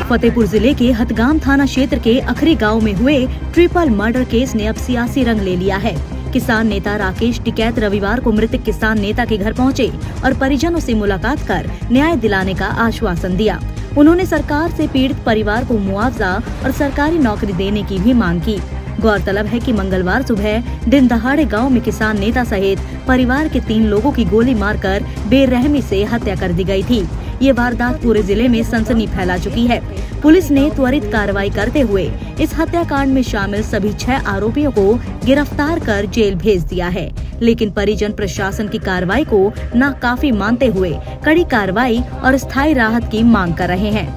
फतेहपुर जिले के हथगाम थाना क्षेत्र के अखरी गांव में हुए ट्रिपल मर्डर केस ने अब सियासी रंग ले लिया है। किसान नेता राकेश टिकैत रविवार को मृतक किसान नेता के घर पहुंचे और परिजनों से मुलाकात कर न्याय दिलाने का आश्वासन दिया। उन्होंने सरकार से पीड़ित परिवार को मुआवजा और सरकारी नौकरी देने की भी मांग की। गौरतलब है कि मंगलवार सुबह दिन दहाड़े गांव में किसान नेता सहित परिवार के 3 लोगों की गोली मारकर बेरहमी से हत्या कर दी गई थी। ये वारदात पूरे जिले में सनसनी फैला चुकी है। पुलिस ने त्वरित कार्रवाई करते हुए इस हत्याकांड में शामिल सभी 6 आरोपियों को गिरफ्तार कर जेल भेज दिया है, लेकिन परिजन प्रशासन की कार्रवाई को नाकाफी मानते हुए कड़ी कार्रवाई और स्थायी राहत की मांग कर रहे हैं।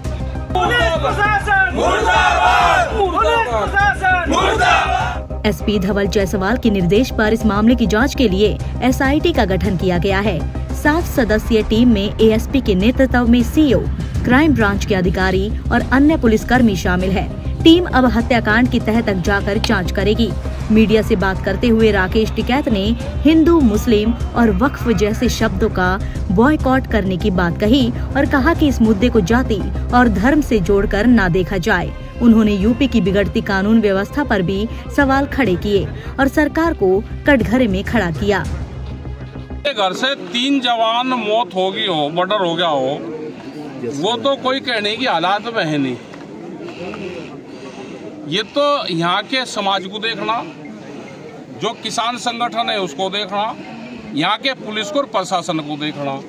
एसपी धवल जायसवाल के निर्देश पर इस मामले की जांच के लिए एसआईटी का गठन किया गया है। 7 सदस्यीय टीम में एएसपी के नेतृत्व में सीओ, क्राइम ब्रांच के अधिकारी और अन्य पुलिसकर्मी शामिल है। टीम अब हत्याकांड की तह तक जाकर जांच करेगी। मीडिया से बात करते हुए राकेश टिकैत ने हिंदू, मुस्लिम और वक्फ जैसे शब्दों का बॉयकॉट करने की बात कही और कहा कि इस मुद्दे को जाति और धर्म से जोड़कर ना देखा जाए। उन्होंने यूपी की बिगड़ती कानून व्यवस्था पर भी सवाल खड़े किए और सरकार को कटघरे में खड़ा किया। घर से 3 जवान मौत होगी हो, मर्डर हो गया हो, वो तो कोई कहने की हालात में है नहीं। ये तो यहाँ के समाज को देखना, जो किसान संगठन है उसको देखना, यहाँ के पुलिस को और प्रशासन को देखना,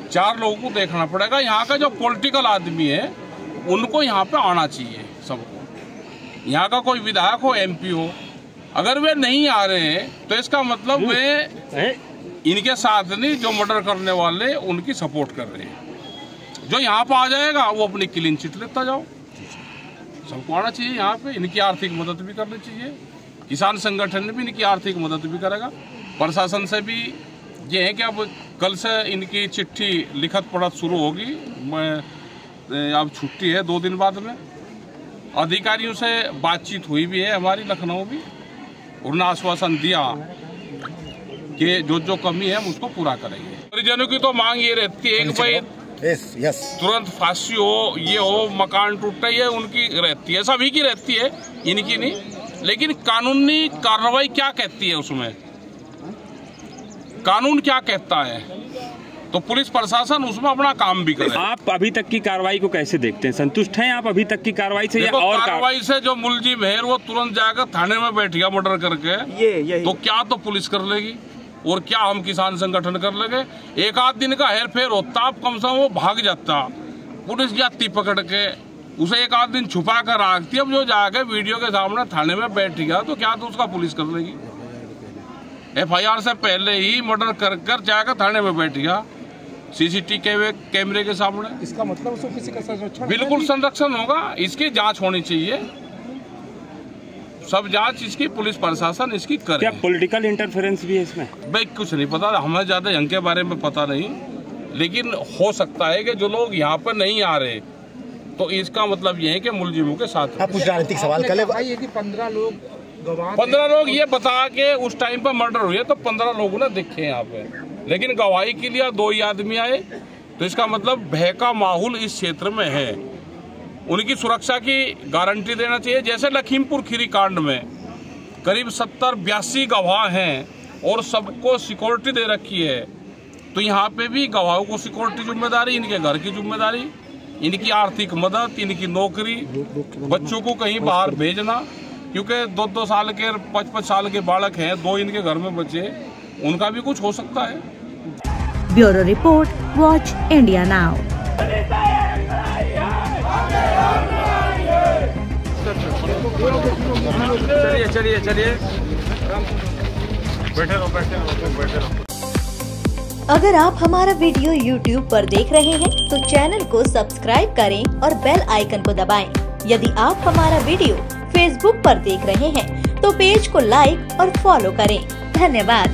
4 लोगों को देखना पड़ेगा। यहाँ का जो पॉलिटिकल आदमी है उनको यहाँ पे आना चाहिए सबको। यहाँ का कोई विधायक हो, एमपी हो, अगर वे नहीं आ रहे हैं तो इसका मतलब वे इनके साथ नहीं, जो मर्डर करने वाले उनकी सपोर्ट कर रहे हैं। जो यहाँ पे आ जाएगा वो अपनी क्लीन चिट लेता जाओ। सबको आना चाहिए यहाँ पे, इनकी आर्थिक मदद भी करनी चाहिए। किसान संगठन भी इनकी आर्थिक मदद भी करेगा। प्रशासन से भी ये है कि अब कल से इनकी चिट्ठी लिखत पढ़त शुरू होगी। अब छुट्टी है 2 दिन बाद में। अधिकारियों से बातचीत हुई भी है हमारी लखनऊ भी, उन्होंने आश्वासन दिया कि जो कमी है हम उसको पूरा करेंगे। परिजनों की तो मांग ये रहती है कि भाई तुरंत फांसी हो, ये हो, मकान टूटे, ये उनकी रहती है, सभी की रहती है, इनकी नहीं। लेकिन कानूनी कार्रवाई क्या कहती है, उसमें कानून क्या कहता है, तो पुलिस प्रशासन उसमें अपना काम भी करे। आप अभी तक की कार्रवाई को कैसे देखते हैं? संतुष्ट हैं आप अभी तक की कार्रवाई से या और कार्रवाई से? जो मुलजिम है वो तुरंत जाकर थाने में बैठ गया मर्डर करके, ये तो क्या तो पुलिस कर लेगी और क्या हम किसान संगठन कर लेंगे? 1 आध दिन का हेर फेर होता, अब कम से कम वो भाग जाता, पुलिस जाती पकड़ के, उसे 1 आध दिन छुपा कर रखती। अब जो जाके वीडियो के सामने थाने में बैठ गया तो क्या तो उसका पुलिस कर लेगी? FIR से पहले ही मर्डर कर जाकर थाने में बैठ गया, CCTV कैमरे के सामने। इसका मतलब उसको किसी का संरक्षण, बिल्कुल संरक्षण होगा। इसकी जांच होनी चाहिए, सब जांच इसकी पुलिस प्रशासन इसकी करे। क्या पॉलिटिकल इंटरफेरेंस भी है इसमें? भाई कुछ नहीं पता, हमें ज्यादा यहाँ के बारे में पता नहीं, लेकिन हो सकता है कि जो लोग यहाँ पर नहीं आ रहे तो इसका मतलब ये है कि मुलजिमों के साथ कुछ राजनीतिक सवाल कर ले। 15 लोग ये बता के उस टाइम पर मर्डर हुए तो 15 लोगों ने देखे यहाँ पे, लेकिन गवाही के लिए 2 ही आदमी आए, तो इसका मतलब भय का माहौल इस क्षेत्र में है। उनकी सुरक्षा की गारंटी देना चाहिए। जैसे लखीमपुर खीरी कांड में करीब 70-82 गवाह हैं और सबको सिक्योरिटी दे रखी है, तो यहाँ पे भी गवाहों को सिक्योरिटी जिम्मेदारी, इनके घर की जिम्मेदारी, इनकी आर्थिक मदद, इनकी नौकरी, बच्चों को कहीं बाहर भेजना, क्योंकि 2-2 साल के 5-5 साल के बालक हैं, 2 इनके घर में बच्चे, उनका भी कुछ हो सकता है। Bureau report, watch India now. चलिए बैठे रहो। अगर आप हमारा वीडियो YouTube पर देख रहे हैं तो चैनल को सब्सक्राइब करें और बेल आइकन को दबाएं। यदि आप हमारा वीडियो Facebook पर देख रहे हैं तो पेज को लाइक और फॉलो करें। धन्यवाद।